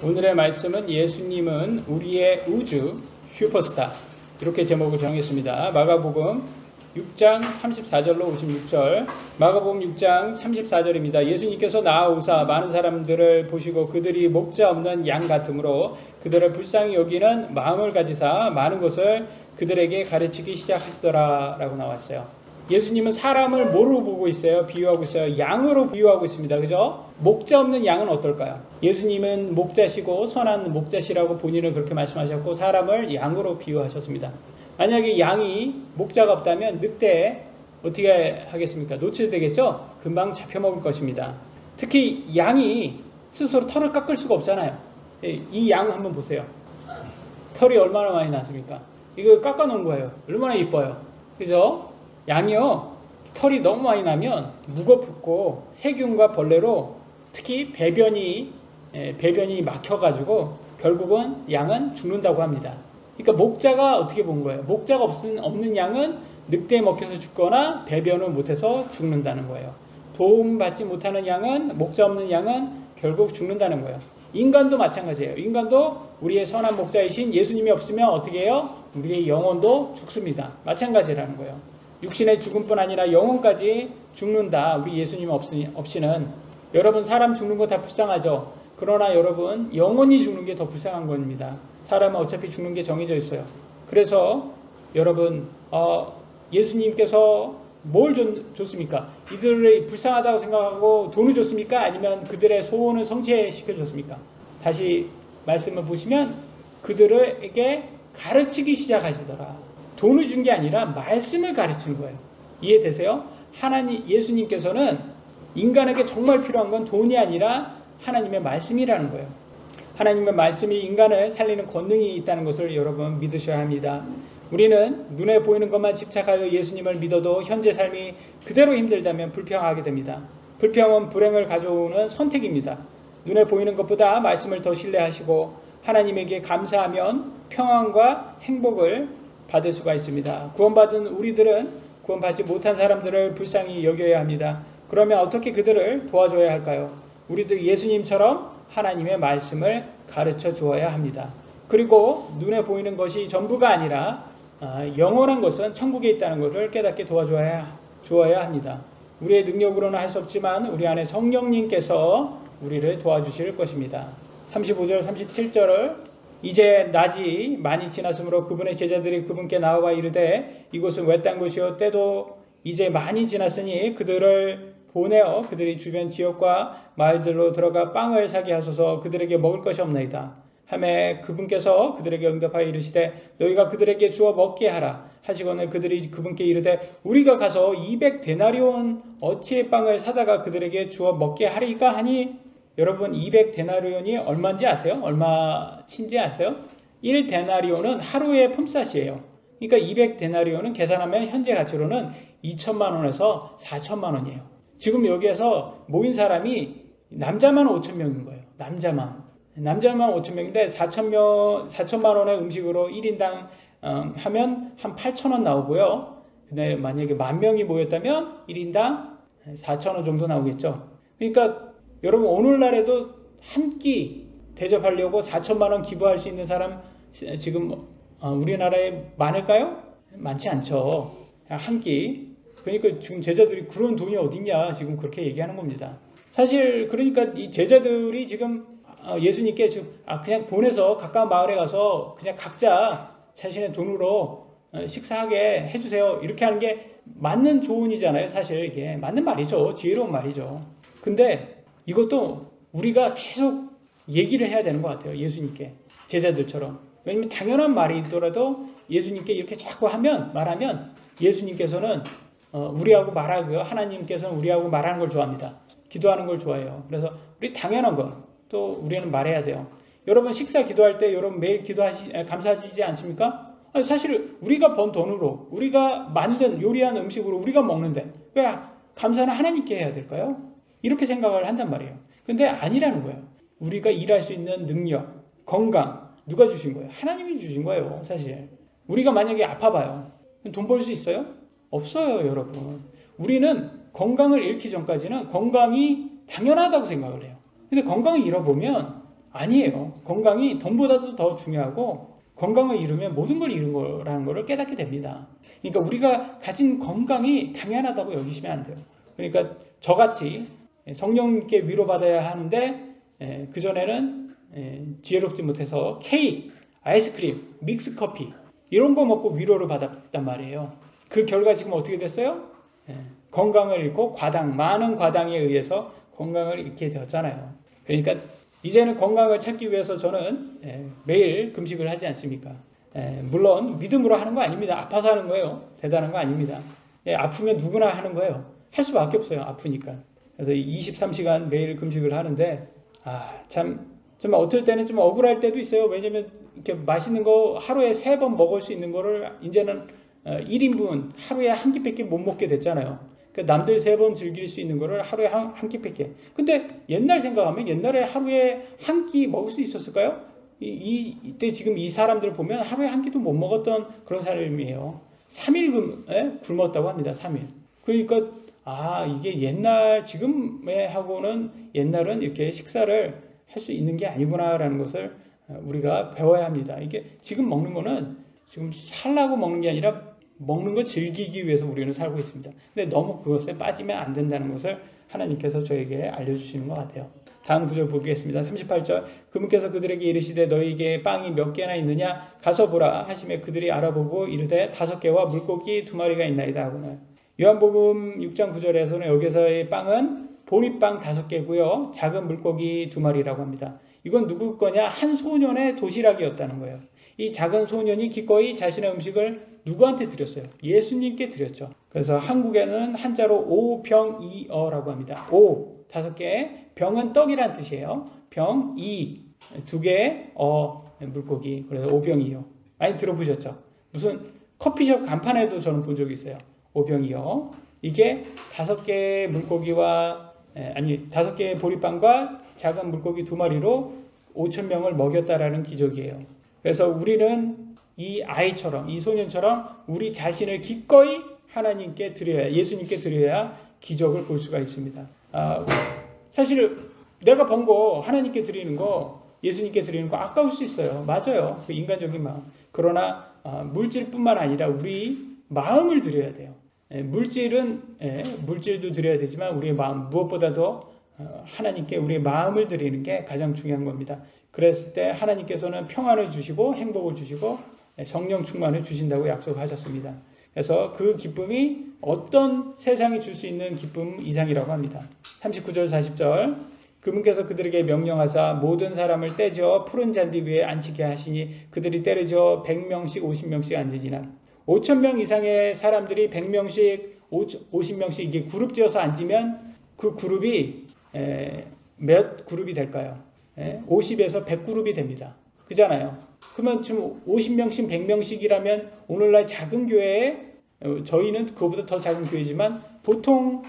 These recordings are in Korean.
오늘의 말씀은 예수님은 우리의 우주 슈퍼스타, 이렇게 제목을 정했습니다. 마가복음 6장 34절로 56절. 마가복음 6장 34절입니다. 예수님께서 나아오사 많은 사람들을 보시고 그들이 목자 없는 양 같으므로 그들을 불쌍히 여기는 마음을 가지사 많은 것을 그들에게 가르치기 시작하시더라 라고 나왔어요. 예수님은 사람을 뭐로 보고 있어요? 비유하고 있어요. 양으로 비유하고 있습니다. 그죠? 목자 없는 양은 어떨까요? 예수님은 목자시고 선한 목자시라고 본인을 그렇게 말씀하셨고 사람을 양으로 비유하셨습니다. 만약에 양이 목자가 없다면 늑대에 어떻게 하겠습니까? 노출되겠죠? 금방 잡혀먹을 것입니다. 특히 양이 스스로 털을 깎을 수가 없잖아요. 이 양 한번 보세요. 털이 얼마나 많이 났습니까? 이거 깎아놓은 거예요. 얼마나 이뻐요. 그죠? 양이요, 털이 너무 많이 나면 무겁고 세균과 벌레로 특히 배변이 막혀가지고 결국은 양은 죽는다고 합니다. 그러니까 목자가 어떻게 본 거예요? 목자가 없는 양은 늑대에 먹혀서 죽거나 배변을 못해서 죽는다는 거예요. 도움받지 못하는 양은, 목자 없는 양은 결국 죽는다는 거예요. 인간도 마찬가지예요. 인간도 우리의 선한 목자이신 예수님이 없으면 어떻게 해요? 우리의 영혼도 죽습니다. 마찬가지라는 거예요. 육신의 죽음뿐 아니라 영혼까지 죽는다. 우리 예수님 없이는. 여러분, 사람 죽는 거 다 불쌍하죠. 그러나 여러분, 영혼이 죽는 게 더 불쌍한 겁니다. 사람은 어차피 죽는 게 정해져 있어요. 그래서 여러분, 예수님께서 뭘 줬습니까? 이들을 불쌍하다고 생각하고 돈을 줬습니까? 아니면 그들의 소원을 성취시켜 줬습니까? 다시 말씀을 보시면 그들에게 가르치기 시작하시더라. 돈을 준 게 아니라 말씀을 가르치는 거예요. 이해되세요? 예수님께서는 인간에게 정말 필요한 건 돈이 아니라 하나님의 말씀이라는 거예요. 하나님의 말씀이 인간을 살리는 권능이 있다는 것을 여러분 믿으셔야 합니다. 우리는 눈에 보이는 것만 집착하여 예수님을 믿어도 현재 삶이 그대로 힘들다면 불평하게 됩니다. 불평은 불행을 가져오는 선택입니다. 눈에 보이는 것보다 말씀을 더 신뢰하시고 하나님에게 감사하면 평안과 행복을 받을 수가 있습니다. 구원받은 우리들은 구원받지 못한 사람들을 불쌍히 여겨야 합니다. 그러면 어떻게 그들을 도와줘야 할까요? 우리도 예수님처럼 하나님의 말씀을 가르쳐 주어야 합니다. 그리고 눈에 보이는 것이 전부가 아니라 영원한 것은 천국에 있다는 것을 깨닫게 주어야 합니다. 우리의 능력으로는 할 수 없지만 우리 안에 성령님께서 우리를 도와주실 것입니다. 35절 37절을 이제 낮이 많이 지났으므로 그분의 제자들이 그분께 나와 이르되 이곳은 외딴 곳이요 때도 이제 많이 지났으니 그들을 보내어 그들이 주변 지역과 마을들로 들어가 빵을 사게 하소서. 그들에게 먹을 것이 없나이다 하매 그분께서 그들에게 응답하여 이르시되 너희가 그들에게 주어 먹게 하라 하시거늘 그들이 그분께 이르되 우리가 가서 200데나리온 어치의 빵을 사다가 그들에게 주어 먹게 하리까 하니. 여러분, 200데나리온이 얼마인지 아세요? 얼마친지 아세요? 1데나리온은 하루의 품삯이에요. 그러니까 200데나리온은 계산하면 현재 가치로는 2천만 원에서 4천만 원이에요. 지금 여기에서 모인 사람이 남자만 5천 명인 거예요. 남자만 5천 명인데 4천만 원의 음식으로 1인당 하면 한 8천 원 나오고요. 근데 만약에 10,000명이 모였다면 1인당 4천 원 정도 나오겠죠. 그러니까 여러분, 오늘날에도 한 끼 대접하려고 4천만 원 기부할 수 있는 사람 지금 우리나라에 많을까요? 많지 않죠. 한 끼. 그러니까 지금 제자들이 그런 돈이 어딨냐 지금 그렇게 얘기하는 겁니다. 사실 그러니까 이 제자들이 지금 예수님께 지금 그냥 보내서 가까운 마을에 가서 그냥 각자 자신의 돈으로 식사하게 해주세요. 이렇게 하는 게 맞는 조언이잖아요. 사실 이게 맞는 말이죠. 지혜로운 말이죠. 근데 이것도 우리가 계속 얘기를 해야 되는 것 같아요. 예수님께. 제자들처럼. 왜냐면 당연한 말이더라도 예수님께 이렇게 자꾸 말하면 예수님께서는 우리하고 말하고요. 하나님께서는 우리하고 말하는 걸 좋아합니다. 기도하는 걸 좋아해요. 그래서 우리 당연한 거 또 우리는 말해야 돼요. 여러분, 식사 기도할 때 여러분 매일 감사하시지 않습니까? 사실 우리가 번 돈으로 우리가 만든 요리한 음식으로 우리가 먹는데 왜 감사는 하나님께 해야 될까요? 이렇게 생각을 한단 말이에요. 근데 아니라는 거예요. 우리가 일할 수 있는 능력, 건강 누가 주신 거예요? 하나님이 주신 거예요. 사실 우리가 만약에 아파봐요. 돈 벌 수 있어요? 없어요. 여러분, 우리는 건강을 잃기 전까지는 건강이 당연하다고 생각을 해요. 근데 건강을 잃어보면 아니에요. 건강이 돈보다도 더 중요하고 건강을 잃으면 모든 걸 잃은 거라는 걸 깨닫게 됩니다. 그러니까 우리가 가진 건강이 당연하다고 여기시면 안 돼요. 그러니까 저같이 성령님께 위로받아야 하는데 그전에는 지혜롭지 못해서 케이크, 아이스크림, 믹스커피 이런 거 먹고 위로를 받았단 말이에요. 그 결과 지금 어떻게 됐어요? 건강을 잃고 많은 과당에 의해서 건강을 잃게 되었잖아요. 그러니까 이제는 건강을 찾기 위해서 저는 매일 금식을 하지 않습니까? 물론 믿음으로 하는 거 아닙니다. 아파서 하는 거예요. 대단한 거 아닙니다. 아프면 누구나 하는 거예요. 할 수밖에 없어요. 아프니까. 그래서 23시간 매일 금식을 하는데 좀 어떨 때는 좀 억울할 때도 있어요. 왜냐면 이렇게 맛있는 거 하루에 3번 먹을 수 있는 거를 이제는 1인분 하루에 한 끼밖에 못 먹게 됐잖아요. 그러니까 남들 3번 즐길 수 있는 거를 하루에 한 끼밖에. 근데 옛날 생각하면 옛날에 하루에 한 끼 먹을 수 있었을까요? 이때 지금 이 사람들 보면 하루에 한 끼도 못 먹었던 그런 사람이에요. 3일 굶었다고 합니다. 3일. 그러니까 이게 지금에 하고는 옛날은 이렇게 식사를 할 수 있는 게 아니구나라는 것을 우리가 배워야 합니다. 이게 지금 먹는 거는 지금 살라고 먹는 게 아니라 먹는 거 즐기기 위해서 우리는 살고 있습니다. 근데 너무 그것에 빠지면 안 된다는 것을 하나님께서 저에게 알려주시는 것 같아요. 다음 구절 보겠습니다. 38절. 그분께서 그들에게 이르시되 너희에게 빵이 몇 개나 있느냐 가서 보라 하시매 그들이 알아보고 이르되 5개와 물고기 2마리가 있나이다 하고는. 요한복음 6장 9절에서는 여기서의 빵은 보리빵 5개고요. 작은 물고기 2마리라고 합니다. 이건 누구 거냐? 한 소년의 도시락이었다는 거예요. 이 작은 소년이 기꺼이 자신의 음식을 누구한테 드렸어요? 예수님께 드렸죠. 그래서 한국에는 한자로 오병이어라고 합니다. 5개, 병은 떡이란 뜻이에요. 병, 2개, 물고기. 그래서 오병이어. 많이 들어보셨죠? 무슨 커피숍 간판에도 저는 본 적이 있어요. 오병이어. 이게 5개의 물고기와 5개의 보리빵과 작은 물고기 2마리로 5,000명을 먹였다라는 기적이에요. 그래서 우리는 이 아이처럼, 이 소년처럼 우리 자신을 기꺼이 하나님께 드려야, 예수님께 드려야 기적을 볼 수가 있습니다. 사실 내가 번 거 하나님께 드리는 거, 예수님께 드리는 거 아까울 수 있어요. 맞아요. 그 인간적인 마음. 그러나 물질뿐만 아니라 우리 마음을 드려야 돼요. 물질도 드려야 되지만 우리의 마음, 무엇보다도 하나님께 우리의 마음을 드리는 게 가장 중요한 겁니다. 그랬을 때 하나님께서는 평안을 주시고 행복을 주시고 성령 충만을 주신다고 약속하셨습니다. 그래서 그 기쁨이 어떤 세상이 줄 수 있는 기쁨 이상이라고 합니다. 39절 40절. 그분께서 그들에게 명령하사 모든 사람을 떼지어 푸른 잔디 위에 앉히게 하시니 그들이 때려지어 100명씩 50명씩 앉으지나 5,000명 이상의 사람들이 100명씩 50명씩 이게 그룹 지어서 앉으면 그 그룹이 몇 그룹이 될까요? 50에서 100그룹이 됩니다. 그잖아요. 그러면 지금 50명씩 100명씩이라면 오늘날 작은 교회에 저희는 그거보다 더 작은 교회지만 보통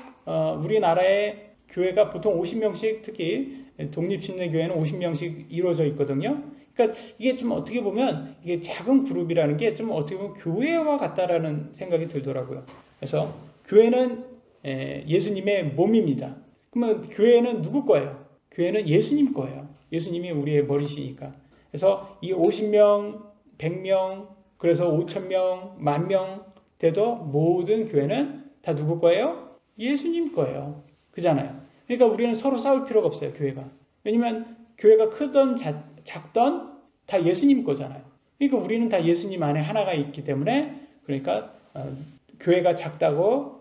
우리나라의 교회가 보통 50명씩 특히 독립신뢰교회는 50명씩 이루어져 있거든요. 그러니까 이게 좀 어떻게 보면 이게 작은 그룹이라는 게 좀 어떻게 보면 교회와 같다라는 생각이 들더라고요. 그래서 교회는 예수님의 몸입니다. 그러면 교회는 누구 거예요? 교회는 예수님 거예요. 예수님이 우리의 머리시니까. 그래서 이 50명, 100명, 그래서 5,000명, 10,000명 돼도 모든 교회는 다 누구 거예요? 예수님 거예요. 그잖아요. 그러니까 우리는 서로 싸울 필요가 없어요. 교회가. 왜냐면 교회가 크던 작던 다 예수님 거잖아요. 그러니까 우리는 다 예수님 안에 하나가 있기 때문에 그러니까 교회가 작다고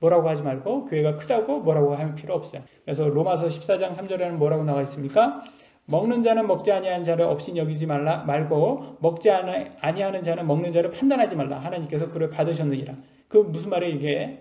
뭐라고 하지 말고 교회가 크다고 뭐라고 할 필요 없어요. 그래서 로마서 14장 3절에는 뭐라고 나와 있습니까? 먹는 자는 먹지 아니하는 자를 없인 여기지 말고 먹지 아니하는 자는 먹는 자를 판단하지 말라. 하나님께서 그를 받으셨느니라. 그 무슨 말이에요 이게?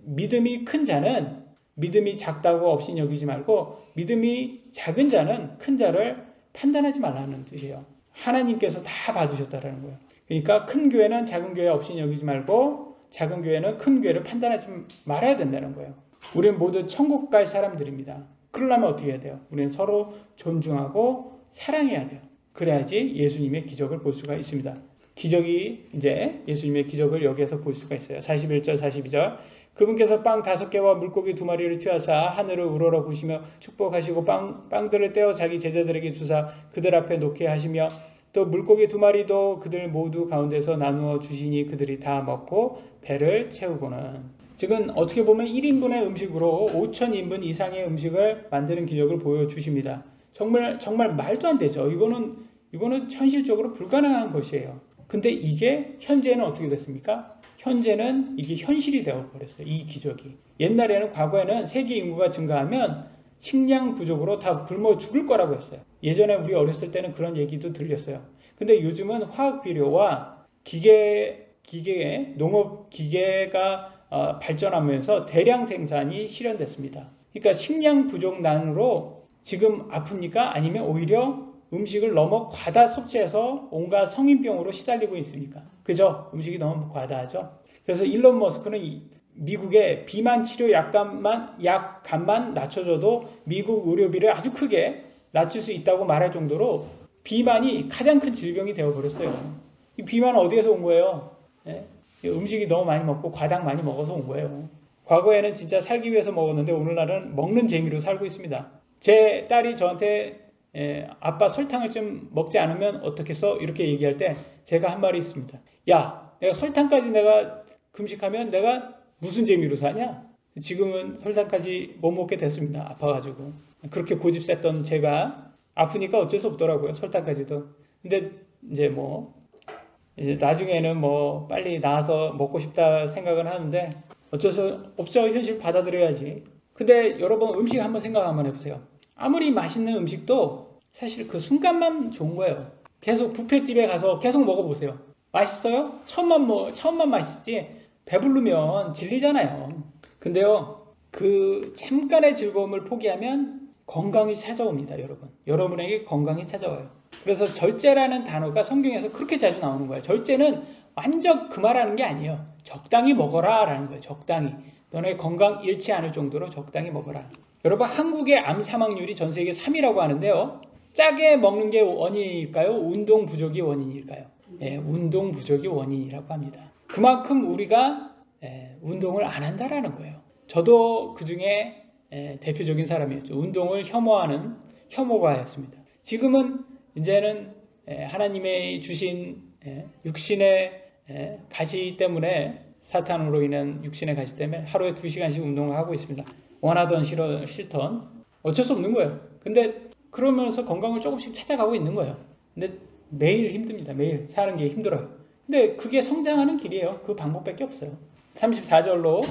믿음이 큰 자는 믿음이 작다고 없인 여기지 말고 믿음이 작은 자는 큰 자를 판단하지 말라는 뜻이에요. 하나님께서 다 받으셨다라는 거예요. 그러니까 큰 교회는 작은 교회 없인 여기지 말고 작은 교회는 큰 교회를 판단하지 말아야 된다는 거예요. 우리는 모두 천국 갈 사람들입니다. 그러려면 어떻게 해야 돼요? 우리는 서로 존중하고 사랑해야 돼요. 그래야지 예수님의 기적을 볼 수가 있습니다. 기적이 이제 예수님의 기적을 여기에서 볼 수가 있어요. 41절 42절. 그분께서 빵 5개와 물고기 2마리를 취하사 하늘을 우러러 보시며 축복하시고 빵들을 떼어 자기 제자들에게 주사 그들 앞에 놓게 하시며 또 물고기 2마리도 그들 모두 가운데서 나누어 주시니 그들이 다 먹고 배를 채우고는. 지금 어떻게 보면 1인분의 음식으로 5,000인분 이상의 음식을 만드는 기적을 보여주십니다. 정말 말도 안 되죠. 이거는 현실적으로 불가능한 것이에요. 근데 이게 현재는 어떻게 됐습니까? 현재는 이게 현실이 되어버렸어요. 이 기적이. 옛날에는 과거에는 세계 인구가 증가하면 식량 부족으로 다 굶어 죽을 거라고 했어요. 예전에 우리 어렸을 때는 그런 얘기도 들렸어요. 근데 요즘은 화학 비료와 농업 기계가 발전하면서 대량 생산이 실현됐습니다. 그러니까 식량 부족난으로 지금 아픕니까? 아니면 오히려 음식을 너무 과다 섭취해서 온갖 성인병으로 시달리고 있습니까? 그죠? 음식이 너무 과다하죠. 그래서 일론 머스크는 미국의 비만 치료 약값만 낮춰줘도 미국 의료비를 아주 크게 낮출 수 있다고 말할 정도로 비만이 가장 큰 질병이 되어버렸어요. 이 비만은 어디에서 온 거예요? 네? 음식이 너무 많이 먹고 과당 많이 먹어서 온 거예요. 과거에는 진짜 살기 위해서 먹었는데 오늘날은 먹는 재미로 살고 있습니다. 제 딸이 저한테 아빠 설탕을 좀 먹지 않으면 어떻겠어? 이렇게 얘기할 때 제가 한 말이 있습니다. 야, 내가 설탕까지 내가 금식하면 내가 무슨 재미로 사냐? 지금은 설탕까지 못 먹게 됐습니다. 아파가지고. 그렇게 고집 셌던 제가 아프니까 어쩔 수 없더라고요. 설탕까지도. 근데 이제 나중에는 빨리 나아서 먹고 싶다 생각은 하는데 어쩔 수 없죠. 현실 받아들여야지. 근데 여러분 음식 한번 생각 한번 해보세요. 아무리 맛있는 음식도 사실 그 순간만 좋은 거예요. 계속 뷔페집에 가서 계속 먹어보세요. 맛있어요? 처음만 맛있지 배부르면 질리잖아요. 근데요, 그 잠깐의 즐거움을 포기하면 건강이 찾아옵니다, 여러분. 여러분에게 건강이 찾아와요. 그래서 절제라는 단어가 성경에서 그렇게 자주 나오는 거예요. 절제는 완전 금하라는 게 아니에요. 적당히 먹어라 라는 거예요. 적당히. 너네 건강 잃지 않을 정도로 적당히 먹어라. 여러분, 한국의 암 사망률이 전 세계 3위라고 하는데요. 짜게 먹는 게 원인일까요? 운동 부족이 원인일까요? 운동 부족이 원인이라고 합니다. 그만큼 우리가 운동을 안 한다라는 거예요. 저도 그 중에 대표적인 사람이었죠. 운동을 혐오하는 혐오가였습니다. 지금은 이제는 하나님의 주신 육신의 가시 때문에 사탄으로 인한 육신의 가시 때문에 하루에 2시간씩 운동을 하고 있습니다. 원하던 싫던 어쩔 수 없는 거예요. 근데 그러면서 건강을 조금씩 찾아가고 있는 거예요. 근데 매일 힘듭니다. 매일 사는 게 힘들어요. 근데 그게 성장하는 길이에요. 그 방법밖에 없어요. 43절로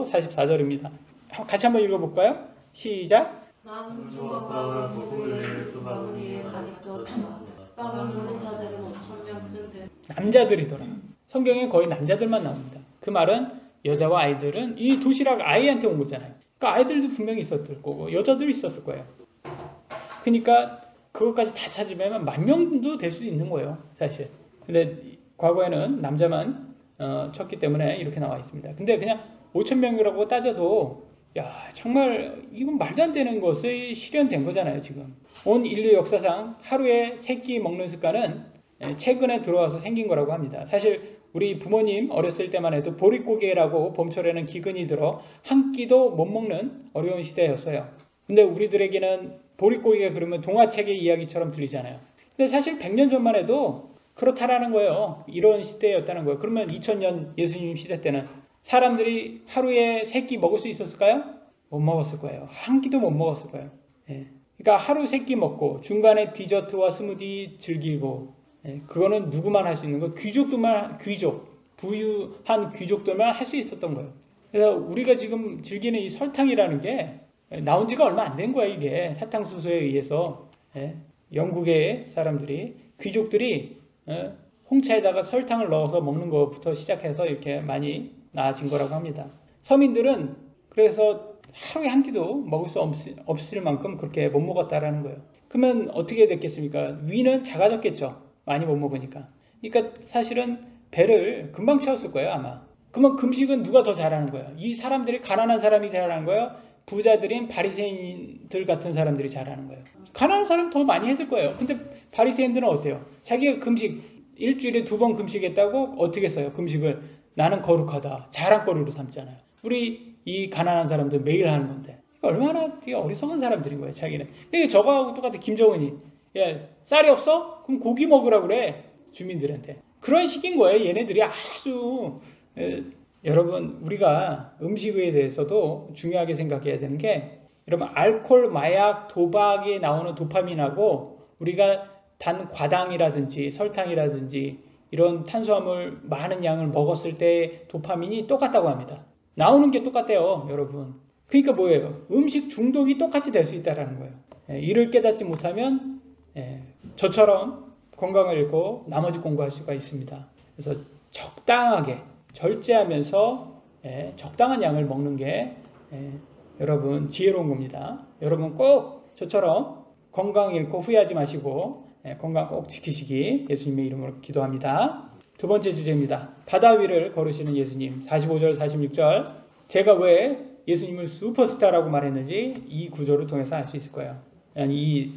44절입니다. 같이 한번 읽어볼까요? 시작. 나는 조각과 복음을 그 바구니에 가득 빵을 모는 자들은 5,000명쯤 된 남자들이더라. 성경에 거의 남자들만 나옵니다. 그 말은 여자와 아이들은 이 도시락 아이한테 온 거잖아요. 그러니까 아이들도 분명히 있었을 거고 여자도 있었을 거예요. 그러니까 그것까지 다 찾으면 10,000명도 될 수 있는 거예요, 사실. 근데 과거에는 남자만 쳤기 때문에 이렇게 나와 있습니다. 근데 그냥 5,000명이라고 따져도 정말 이건 말도 안 되는 것이 실현된 거잖아요, 지금. 온 인류 역사상 하루에 3끼 먹는 습관은 최근에 들어와서 생긴 거라고 합니다. 사실 우리 부모님 어렸을 때만 해도 보릿고개라고 봄철에는 기근이 들어 한 끼도 못 먹는 어려운 시대였어요. 근데 우리들에게는 보릿고개가 그러면 동화책의 이야기처럼 들리잖아요. 근데 사실 100년 전만 해도 그렇다라는 거예요. 이런 시대였다는 거예요. 그러면 2000년 예수님 시대 때는 사람들이 하루에 3끼 먹을 수 있었을까요? 못 먹었을 거예요. 한 끼도 못 먹었을 거예요. 그러니까 하루 3끼 먹고 중간에 디저트와 스무디 즐기고 그거는 누구만 할 수 있는 거예요. 부유한 귀족들만 할 수 있었던 거예요. 그래서 우리가 지금 즐기는 이 설탕이라는 게 나온 지가 얼마 안 된 거예요. 이게 사탕수수에 의해서 영국의 사람들이 귀족들이 홍차에다가 설탕을 넣어서 먹는 것부터 시작해서 이렇게 많이 나아진 거라고 합니다. 서민들은 그래서 하루에 한 끼도 먹을 수 없을 만큼 그렇게 못 먹었다라는 거예요. 그러면 어떻게 됐겠습니까? 위는 작아졌겠죠. 많이 못 먹으니까. 그러니까 사실은 배를 금방 채웠을 거예요, 아마. 그러면 금식은 누가 더 잘하는 거예요? 이 사람들이 가난한 사람이 잘하는 거예요? 부자들인 바리새인들 같은 사람들이 잘하는 거예요. 가난한 사람 더 많이 했을 거예요. 근데 바리새인들은 어때요? 자기가 금식 일주일에 2번 금식했다고 어떻게 써요? 금식을 나는 거룩하다. 자랑거리로 삼잖아요. 우리 이 가난한 사람들 매일 하는 건데. 얼마나 되게 어리석은 사람들인 거예요, 자기는. 이게 저거하고 똑같아, 김정은이. 야, 쌀이 없어? 그럼 고기 먹으라고 그래, 주민들한테. 그런 식인 거예요, 얘네들이 아주. 여러분, 우리가 음식에 대해서도 중요하게 생각해야 되는 게, 여러분, 알코올, 마약, 도박에 나오는 도파민하고 우리가 단 과당이라든지 설탕이라든지 이런 탄수화물 많은 양을 먹었을 때 도파민이 똑같다고 합니다. 나오는 게 똑같대요, 여러분. 그러니까 뭐예요? 음식 중독이 똑같이 될 수 있다는 거예요. 이를 깨닫지 못하면 저처럼 건강을 잃고 나머지 공부할 수가 있습니다. 그래서 적당하게 절제하면서 적당한 양을 먹는 게 여러분 지혜로운 겁니다. 여러분 꼭 저처럼 건강 잃고 후회하지 마시고 건강 꼭 지키시기 예수님의 이름으로 기도합니다. 두 번째 주제입니다. 바다 위를 걸으시는 예수님. 45절 46절. 제가 왜 예수님을 슈퍼스타라고 말했는지 이 구조를 통해서 알 수 있을 거예요. 이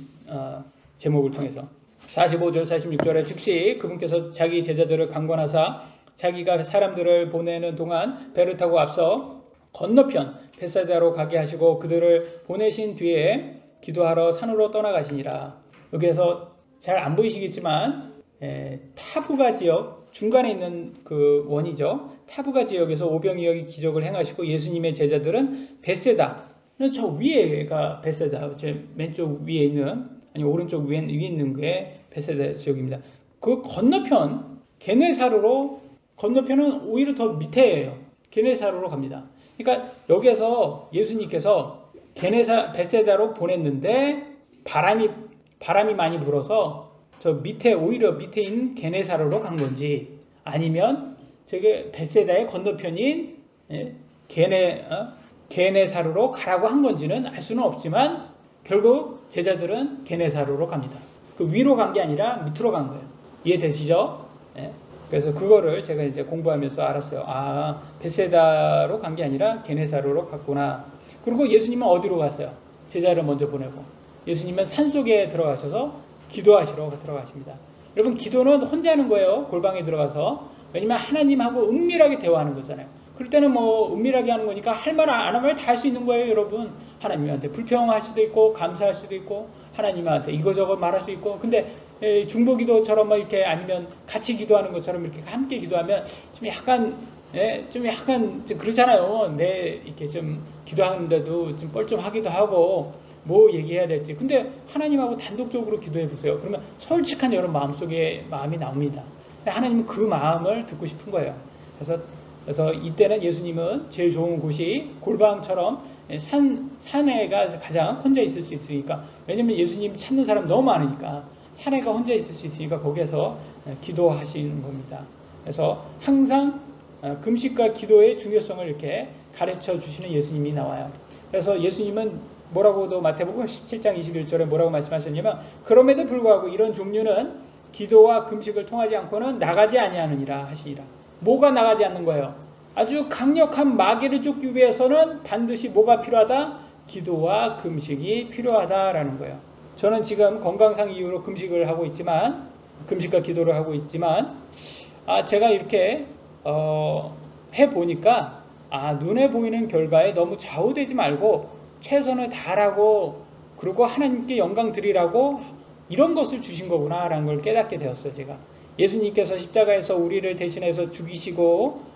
제목을 통해서. 45절 46절에 즉시 그분께서 자기 제자들을 강권하사 자기가 사람들을 보내는 동안 배를 타고 앞서 건너편 벳사이다로 가게 하시고 그들을 보내신 뒤에 기도하러 산으로 떠나가시니라. 여기에서 잘 안 보이시겠지만 타부가 지역 중간에 있는 그 원이죠. 타부가 지역에서 오병이어의 기적을 행하시고 예수님의 제자들은 벳세다는 저 위에가 벳세다. 제 왼쪽 위에 있는 아니 오른쪽 위에 있는 게 벳세다 지역입니다. 그 건너편 게네사르로 건너편은 오히려 더 밑에예요. 게네사르로 갑니다. 그러니까 여기에서 예수님께서 벳세다로 보냈는데 바람이 많이 불어서 저 밑에 오히려 밑에 있는 게네사르로 간 건지 아니면 저게 벳세다의 건너편인 게네사르로 가라고 한 건지는 알 수는 없지만 결국 제자들은 게네사르로 갑니다. 그 위로 간 게 아니라 밑으로 간 거예요. 이해되시죠? 그래서 그거를 제가 이제 공부하면서 알았어요. 아, 벳세다로 간 게 아니라 게네사르로 갔구나. 그리고 예수님은 어디로 갔어요? 제자를 먼저 보내고 예수님은 산속에 들어가셔서 기도하시러 들어가십니다. 여러분 기도는 혼자 하는 거예요. 골방에 들어가서. 왜냐면 하나님하고 은밀하게 대화하는 거잖아요. 그럴 때는 뭐 은밀하게 하는 거니까 할 말 안 하면 다 할 수 있는 거예요, 여러분. 하나님한테 불평할 수도 있고 감사할 수도 있고 하나님한테 이거저거 말할 수 있고. 근데 중보기도처럼 뭐 이렇게 아니면 같이 기도하는 것처럼 이렇게 함께 기도하면 좀 약간 좀 그렇잖아요. 이렇게 좀 기도하는데도 좀 뻘쭘하기도 하고 뭐 얘기해야 될지. 근데 하나님하고 단독적으로 기도해 보세요. 그러면 솔직한 여러분 마음속에 마음이 나옵니다. 하나님은 그 마음을 듣고 싶은 거예요. 그래서 이때는 예수님은 제일 좋은 곳이 골방처럼 산에가 가장 혼자 있을 수 있으니까. 왜냐면 예수님 찾는 사람 너무 많으니까 산에가 혼자 있을 수 있으니까 거기에서 기도하시는 겁니다. 그래서 항상 금식과 기도의 중요성을 이렇게 가르쳐 주시는 예수님이 나와요. 그래서 예수님은 뭐라고도 마태복음 17장 21절에 뭐라고 말씀하셨냐면 그럼에도 불구하고 이런 종류는 기도와 금식을 통하지 않고는 나가지 아니하느니라 하시니라. 뭐가 나가지 않는 거예요? 아주 강력한 마귀를 쫓기 위해서는 반드시 뭐가 필요하다? 기도와 금식이 필요하다라는 거예요. 저는 지금 건강상 이유로 금식을 하고 있지만 금식과 기도를 하고 있지만 제가 이렇게 해보니까 눈에 보이는 결과에 너무 좌우되지 말고 최선을 다하라고 그리고 하나님께 영광 드리라고 이런 것을 주신 거구나 라는 걸 깨닫게 되었어요. 제가 예수님께서 십자가에서 우리를 대신해서 죽이시고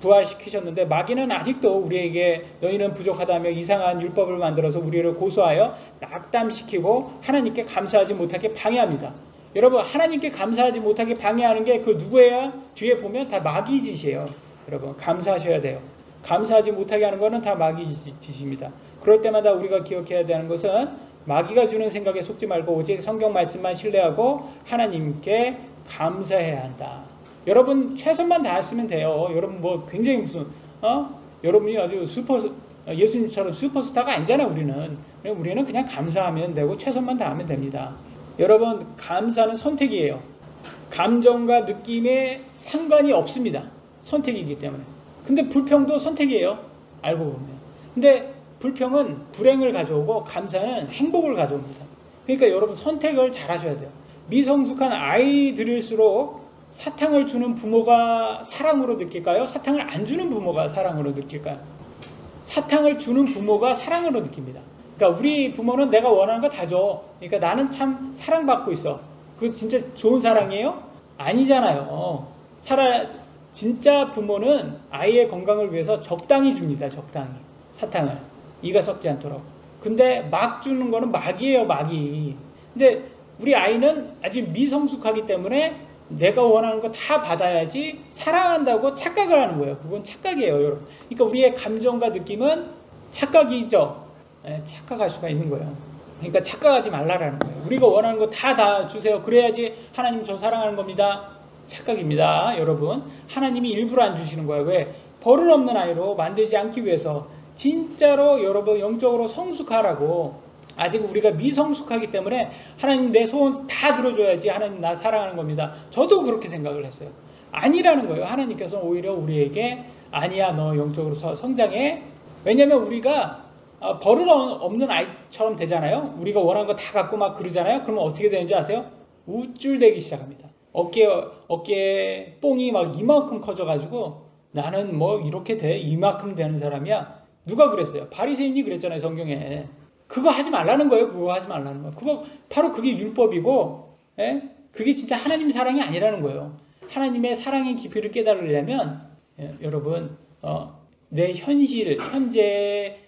부활시키셨는데 마귀는 아직도 우리에게 너희는 부족하다며 이상한 율법을 만들어서 우리를 고소하여 낙담시키고 하나님께 감사하지 못하게 방해합니다. 여러분 하나님께 감사하지 못하게 방해하는 게 그 누구예요? 뒤에 보면 다 마귀 짓이에요. 여러분 감사하셔야 돼요. 감사하지 못하게 하는 거는 다 마귀 짓입니다. 그럴 때마다 우리가 기억해야 되는 것은 마귀가 주는 생각에 속지 말고 오직 성경 말씀만 신뢰하고 하나님께 감사해야 한다. 여러분 최선만 다했으면 돼요. 여러분 뭐 굉장히 무슨 여러분이 아주 예수님처럼 슈퍼스타가 아니잖아요. 우리는 그냥 감사하면 되고 최선만 다하면 됩니다. 여러분 감사는 선택이에요. 감정과 느낌에 상관이 없습니다. 선택이기 때문에. 근데 불평도 선택이에요. 알고 보면. 근데 불평은 불행을 가져오고 감사는 행복을 가져옵니다. 그러니까 여러분 선택을 잘 하셔야 돼요. 미성숙한 아이들일수록 사탕을 주는 부모가 사랑으로 느낄까요? 사탕을 안 주는 부모가 사랑으로 느낄까요? 사탕을 주는 부모가 사랑으로 느낍니다. 그러니까 우리 부모는 내가 원하는 거 다 줘. 그러니까 나는 참 사랑받고 있어. 그거 진짜 좋은 사랑이에요? 아니잖아요. 진짜 부모는 아이의 건강을 위해서 적당히 줍니다. 적당히. 사탕을. 이가 썩지 않도록. 근데 막 주는 거는 막이에요. 막이. 근데 우리 아이는 아직 미성숙하기 때문에 내가 원하는 거 다 받아야지 사랑한다고 착각을 하는 거예요. 그건 착각이에요, 여러분. 그러니까 우리의 감정과 느낌은 착각이죠. 착각할 수가 있는 거예요. 그러니까 착각하지 말라라는 거예요. 우리가 원하는 거 다 주세요. 그래야지 하나님 저 사랑하는 겁니다. 착각입니다, 여러분. 하나님이 일부러 안 주시는 거예요. 왜? 버릇 없는 아이로 만들지 않기 위해서 진짜로 여러분 영적으로 성숙하라고. 아직 우리가 미성숙하기 때문에 하나님 내 소원 다 들어줘야지 하나님 나 사랑하는 겁니다. 저도 그렇게 생각을 했어요. 아니라는 거예요. 하나님께서 오히려 우리에게 아니야 너 영적으로 성장해. 왜냐하면 우리가 버릇 없는 아이처럼 되잖아요. 우리가 원하는 거 다 갖고 막 그러잖아요. 그러면 어떻게 되는지 아세요? 우쭐대기 시작합니다. 어깨에 뽕이 막 이만큼 커져가지고 나는 뭐 이렇게 돼 이만큼 되는 사람이야. 누가 그랬어요? 바리새인이 그랬잖아요, 성경에. 그거 하지 말라는 거예요. 그거 하지 말라는 거예요. 바로 그게 율법이고, 그게 진짜 하나님 사랑이 아니라는 거예요. 하나님의 사랑의 깊이를 깨달으려면, 여러분, 내 현재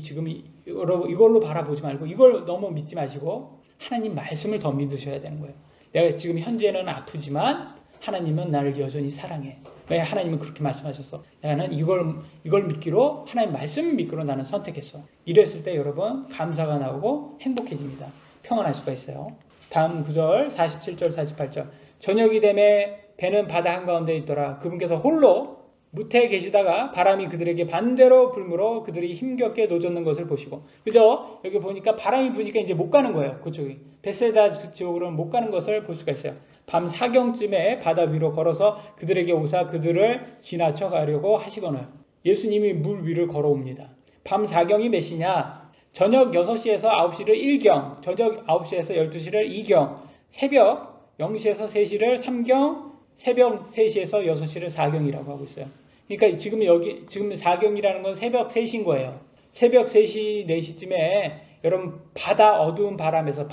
지금 여러분 이걸로 바라보지 말고 이걸 너무 믿지 마시고 하나님 말씀을 더 믿으셔야 되는 거예요. 내가 지금 현재는 아프지만 하나님은 나를 여전히 사랑해. 왜? 하나님은 그렇게 말씀하셨어. 나는 이걸 믿기로 하나님 말씀을 믿기로 나는 선택했어. 이랬을 때 여러분 감사가 나오고 행복해집니다. 평안할 수가 있어요. 다음 구절 47절 48절 저녁이 되매 배는 바다 한가운데 있더라. 그분께서 홀로 무태에 계시다가 바람이 그들에게 반대로 불므로 그들이 힘겹게 노젓는 것을 보시고 그죠? 여기 보니까 바람이 부니까 이제 못 가는 거예요. 그쪽이 베세다 지역으로는 못 가는 것을 볼 수가 있어요. 밤 4경쯤에 바다 위로 걸어서 그들에게 오사 그들을 지나쳐 가려고 하시거늘 예수님이 물 위를 걸어옵니다. 밤 4경이 몇 시냐? 저녁 6시에서 9시를 1경, 저녁 9시에서 12시를 2경, 새벽 0시에서 3시를 3경, 새벽 3시에서 6시를 4경이라고 하고 있어요. 그러니까 지금 4경이라는 건 새벽 3시인 거예요. 새벽 3시, 4시쯤에 여러분 바다 어두운 바람에서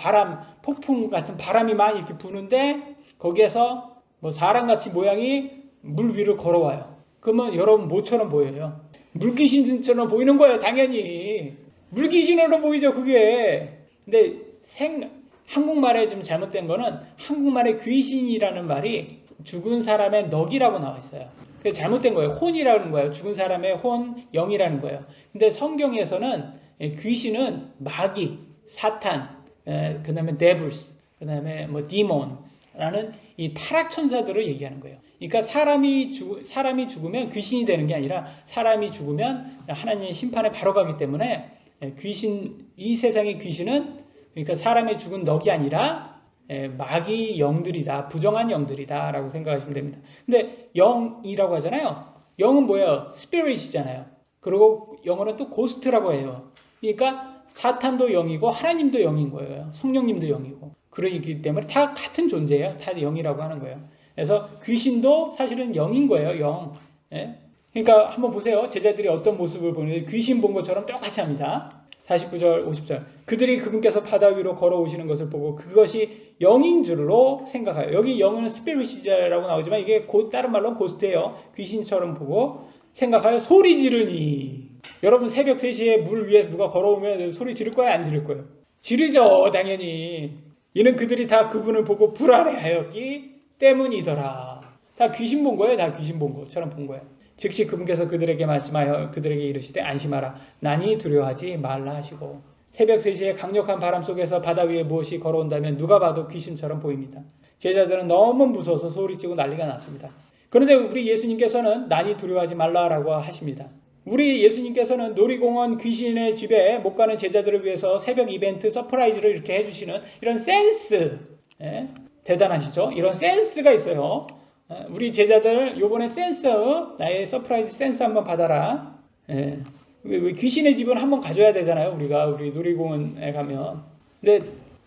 폭풍 같은 바람이 많이 이렇게 부는데 거기에서 뭐 사람같이 모양이 물 위를 걸어와요. 그러면 여러분 뭐처럼 보여요? 물귀신처럼 보이는 거예요. 당연히. 물귀신으로 보이죠, 그게. 근데 한국말에 좀 잘못된 거는 한국말에 귀신이라는 말이 죽은 사람의 넋이라고 나와 있어요. 그게 잘못된 거예요. 혼이라는 거예요. 죽은 사람의 혼, 영이라는 거예요. 근데 성경에서는 귀신은 마귀, 사탄, 그 다음에 데블스, 그 다음에 뭐 디몬라는 이 타락천사들을 얘기하는 거예요. 그러니까 사람이 죽으면 귀신이 되는 게 아니라 사람이 죽으면 하나님의 심판에 바로 가기 때문에 이 세상의 귀신은 그러니까 사람의 죽은 넋이 아니라 마귀 영들이다, 부정한 영들이다 라고 생각하시면 됩니다. 근데 영이라고 하잖아요. 영은 뭐예요? 스피릿이잖아요. 그리고 영어는 또 고스트라고 해요. 그러니까 사탄도 영이고 하나님도 영인 거예요. 성령님도 영이고. 그러기 때문에 다 같은 존재예요. 다 영이라고 하는 거예요. 그래서 귀신도 사실은 영인 거예요. 영. 그러니까 한번 보세요. 제자들이 어떤 모습을 보는지 귀신 본 것처럼 똑같이 합니다. 49절 50절 그들이 그분께서 바다 위로 걸어오시는 것을 보고 그것이 영인 줄로 생각하여 여기 영은 스피릿이라고 나오지만 이게 다른 말로 고스트예요. 귀신처럼 보고 생각하여 소리 지르니 여러분 새벽 3시에 물 위에 누가 걸어오면 소리 지를 거야 안 지를 거예요? 지르죠 당연히. 이는 그들이 다 그분을 보고 불안해하였기 때문이더라. 다 귀신 본 거예요. 다 귀신 본 것처럼 본 거예요. 즉시 그분께서 그들에게 말씀하여 그들에게 이르시되 안심하라. 난이 두려워하지 말라 하시고 새벽 3시에 강력한 바람 속에서 바다 위에 무엇이 걸어온다면 누가 봐도 귀신처럼 보입니다. 제자들은 너무 무서워서 소리치고 난리가 났습니다. 그런데 우리 예수님께서는 난이 두려워하지 말라라고 하십니다. 우리 예수님께서는 놀이공원 귀신의 집에 못 가는 제자들을 위해서 새벽 이벤트 서프라이즈를 이렇게 해주시는 이런 센스 대단하시죠? 이런 센스가 있어요. 우리 제자들 요번에 센스 나의 서프라이즈 센스 한번 받아라. 왜 귀신의 집은 한번 가줘야 되잖아요. 우리 놀이공원에 가면. 근데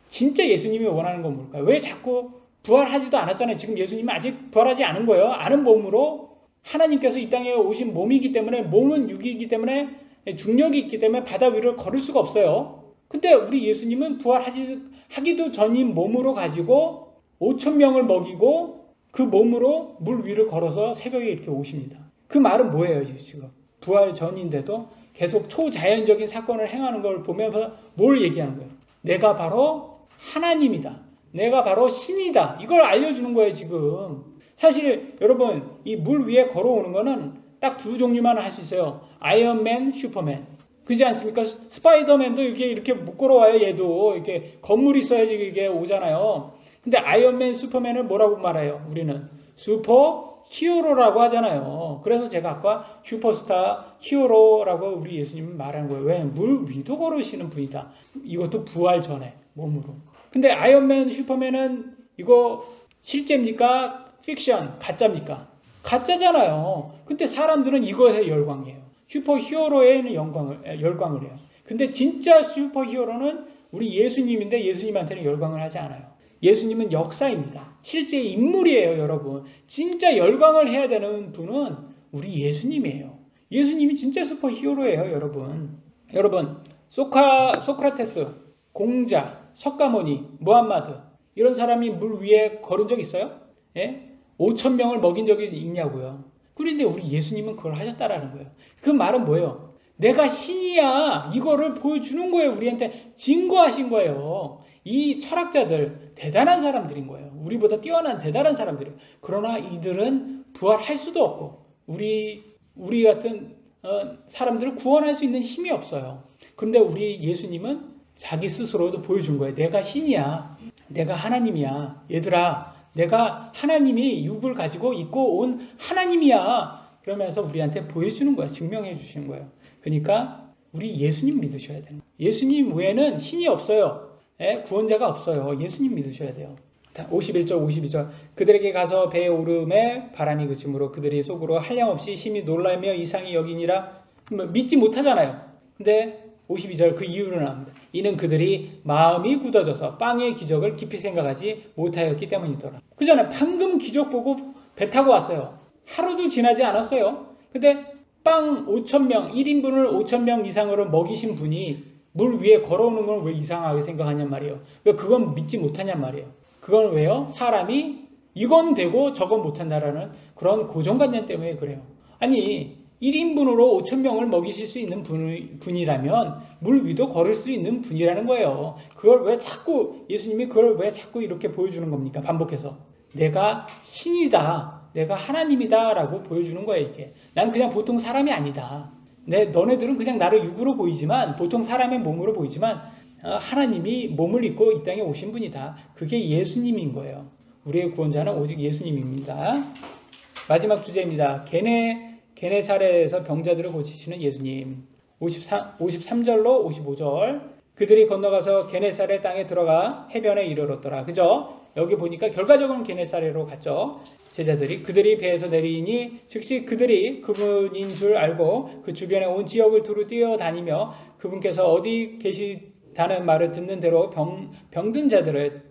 진짜 예수님이 원하는 건 뭘까요? 왜 자꾸 부활하지도 않았잖아요. 지금 예수님은 아직 부활하지 않은 거예요. 아는 몸으로 하나님께서 이 땅에 오신 몸이기 때문에, 몸은 육이기 때문에, 중력이 있기 때문에 바다 위를 걸을 수가 없어요. 근데 우리 예수님은 부활하기도 전인 몸으로 가지고 5,000명을 먹이고 그 몸으로 물 위를 걸어서 새벽에 이렇게 오십니다. 그 말은 뭐예요, 지금? 부활 전인데도 계속 초자연적인 사건을 행하는 걸 보면서 뭘 얘기하는 거예요? 내가 바로 하나님이다. 내가 바로 신이다. 이걸 알려주는 거예요, 지금. 사실 여러분, 이 물 위에 걸어오는 거는 딱 두 종류만 할 수 있어요. 아이언맨, 슈퍼맨. 그렇지 않습니까? 스파이더맨도 이렇게 못 걸어와요, 얘도. 이렇게 건물이 있어야지 이게 오잖아요. 근데 아이언맨, 슈퍼맨을 뭐라고 말해요? 우리는 슈퍼 히어로라고 하잖아요. 그래서 제가 아까 슈퍼스타 히어로라고 우리 예수님은 말한 거예요. 왜? 물 위도 걸으시는 분이다. 이것도 부활 전에 몸으로. 근데 아이언맨, 슈퍼맨은 이거 실제입니까? 픽션, 가짜입니까? 가짜잖아요. 근데 사람들은 이거에 열광해요. 슈퍼 히어로에는 열광을 해요. 근데 진짜 슈퍼 히어로는 우리 예수님인데 예수님한테는 열광을 하지 않아요. 예수님은 역사입니다. 실제 인물이에요, 여러분. 진짜 열광을 해야 되는 분은 우리 예수님이에요. 예수님이 진짜 슈퍼 히어로예요, 여러분. 여러분, 소크라테스, 공자, 석가모니, 무함마드 이런 사람이 물 위에 걸은 적 있어요? 예? 5,000명을 먹인 적이 있냐고요. 그런데 우리 예수님은 그걸 하셨다라는 거예요. 그 말은 뭐예요? 내가 신이야. 이거를 보여주는 거예요. 우리한테 증거하신 거예요. 이 철학자들 대단한 사람들인 거예요. 우리보다 뛰어난 대단한 사람들이에요. 그러나 이들은 부활할 수도 없고 우리 같은 사람들을 구원할 수 있는 힘이 없어요. 그런데 우리 예수님은 자기 스스로도 보여준 거예요. 내가 신이야. 내가 하나님이야. 얘들아, 내가 하나님이 육을 가지고 있고 온 하나님이야. 그러면서 우리한테 보여주는 거야. 증명해 주시는 거예요. 그러니까 우리 예수님 믿으셔야 돼요. 예수님 외에는 신이 없어요. 구원자가 없어요. 예수님 믿으셔야 돼요. 51절 52절 그들에게 가서 배에 오름에 바람이 그치므로 그들이 속으로 한량없이 심히 놀라며 이상히 여기니라. 믿지 못하잖아요. 근데 52절 그 이유를 나옵니다. 이는 그들이 마음이 굳어져서 빵의 기적을 깊이 생각하지 못하였기 때문이더라. 그 전에 방금 기적 보고 배 타고 왔어요. 하루도 지나지 않았어요. 근데 빵 5,000명, 1인분을 5,000명 이상으로 먹이신 분이 물 위에 걸어오는 건 왜 이상하게 생각하냔 말이에요. 왜 그건 믿지 못하냔 말이에요. 그건 왜요? 사람이 이건 되고 저건 못한다라는 그런 고정관념 때문에 그래요. 아니 1인분으로 5,000명을 먹이실 수 있는 분이라면 물 위도 걸을 수 있는 분이라는 거예요. 그걸 왜 자꾸 예수님이 그걸 왜 자꾸 이렇게 보여주는 겁니까? 반복해서 내가 신이다, 내가 하나님이다 라고 보여주는 거예요. 이게 난 그냥 보통 사람이 아니다. 너네들은 그냥 나를 육으로 보이지만 보통 사람의 몸으로 보이지만 하나님이 몸을 입고 이 땅에 오신 분이다. 그게 예수님인 거예요. 우리의 구원자는 오직 예수님입니다. 마지막 주제입니다. 게네사렛에서 병자들을 고치시는 예수님. 53절로 55절 그들이 건너가서 게네사렛 땅에 들어가 해변에 이르렀더라. 그죠? 여기 보니까 결과적으로는 게네사렛으로 갔죠. 제자들이 그들이 배에서 내리니 즉시 그들이 그분인 줄 알고 그 주변에 온 지역을 두루 뛰어다니며 그분께서 어디 계시다는 말을 듣는 대로 병든 자들을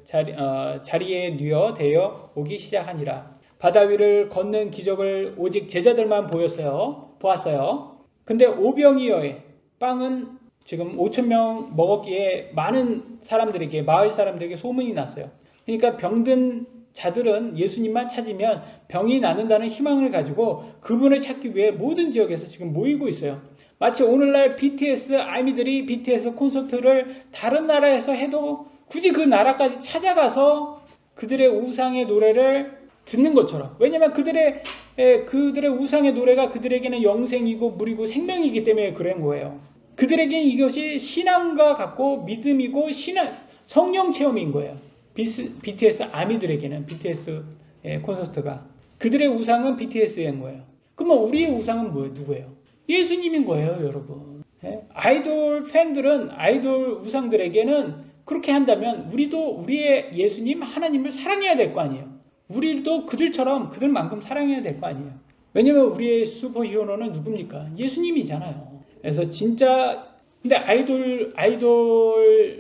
자리에 누워 대어 오기 시작하니라. 바다 위를 걷는 기적을 오직 제자들만 보았어요. 근데 오병이어의 빵은 지금 5,000명 먹었기에 많은 사람들에게, 마을 사람들에게 소문이 났어요. 그러니까 병든 자들은 예수님만 찾으면 병이 낫는다는 희망을 가지고 그분을 찾기 위해 모든 지역에서 지금 모이고 있어요. 마치 오늘날 BTS 아미들이 BTS 콘서트를 다른 나라에서 해도 굳이 그 나라까지 찾아가서 그들의 우상의 노래를 듣는 것처럼. 왜냐하면 그들의 우상의 노래가 그들에게는 영생이고 물이고 생명이기 때문에 그런 거예요. 그들에게는 이것이 신앙과 같고 믿음이고 성령 체험인 거예요. BTS 아미들에게는 BTS 콘서트가. 그들의 우상은 BTS인 거예요. 그러면 우리의 우상은 누구예요? 예수님인 거예요, 여러분. 아이돌 팬들은 아이돌 우상들에게는 그렇게 한다면 우리도 우리의 예수님 하나님을 사랑해야 될 거 아니에요. 우리도 그들만큼 사랑해야 될 거 아니에요. 왜냐면 우리의 슈퍼히어로는 누굽니까? 예수님이잖아요. 그래서 진짜 근데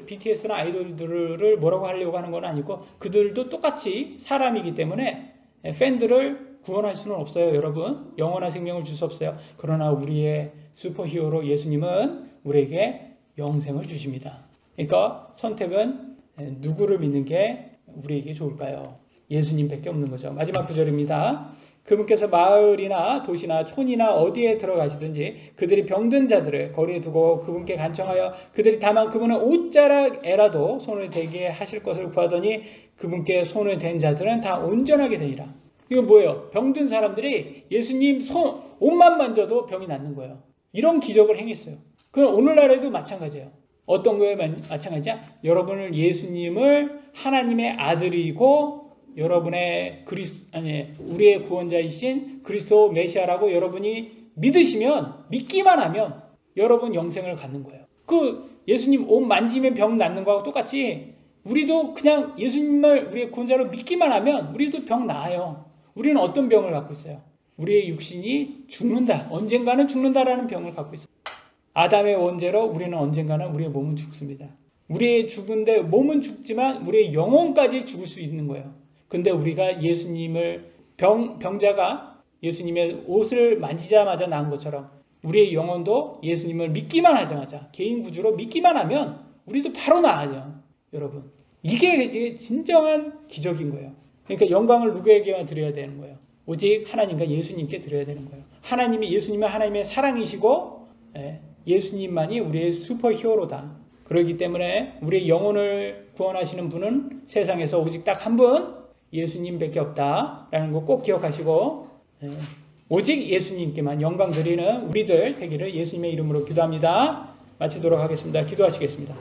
BTS나 아이돌들을 뭐라고 하려고 하는 건 아니고 그들도 똑같이 사람이기 때문에 팬들을 구원할 수는 없어요, 여러분. 영원한 생명을 줄 수 없어요. 그러나 우리의 슈퍼히어로 예수님은 우리에게 영생을 주십니다. 그러니까 선택은 누구를 믿는 게 우리에게 좋을까요? 예수님밖에 없는 거죠. 마지막 구절입니다. 그분께서 마을이나 도시나 촌이나 어디에 들어가시든지 그들이 병든 자들을 거리에 두고 그분께 간청하여 그들이 다만 그분은 옷자락에라도 손을 대게 하실 것을 구하더니 그분께 손을 댄 자들은 다 온전하게 되리라. 이거 뭐예요? 병든 사람들이 예수님 옷만 만져도 병이 낫는 거예요. 이런 기적을 행했어요. 그럼 오늘날에도 마찬가지예요. 어떤 거에 마찬가지야? 여러분을 예수님을 하나님의 아들이고 여러분의 우리의 구원자이신 그리스도 메시아라고 여러분이 믿기만 하면 여러분 영생을 갖는 거예요. 그 예수님 옷 만지면 병 낫는 거하고 똑같이 우리도 그냥 예수님을 우리의 구원자로 믿기만 하면 우리도 병 나아요. 우리는 어떤 병을 갖고 있어요? 우리의 육신이 죽는다. 언젠가는 죽는다라는 병을 갖고 있어요. 아담의 원죄로 우리는 언젠가는 우리의 몸은 죽습니다. 우리의 죽은데 몸은 죽지만 우리의 영혼까지 죽을 수 있는 거예요. 근데 우리가 예수님을 병자가 예수님의 옷을 만지자마자 나은 것처럼 우리의 영혼도 예수님을 믿기만 하자마자 개인 구주로 믿기만 하면 우리도 바로 나아요. 여러분. 이게 이제 진정한 기적인 거예요. 그러니까 영광을 누구에게만 드려야 되는 거예요? 오직 하나님과 예수님께 드려야 되는 거예요. 예수님은 하나님의 사랑이시고 예수님만이 우리의 슈퍼히어로다. 그렇기 때문에 우리의 영혼을 구원하시는 분은 세상에서 오직 딱 한 분 예수님밖에 없다라는 거 꼭 기억하시고 오직 예수님께만 영광 드리는 우리들 되기를 예수님의 이름으로 기도합니다. 마치도록 하겠습니다. 기도하시겠습니다.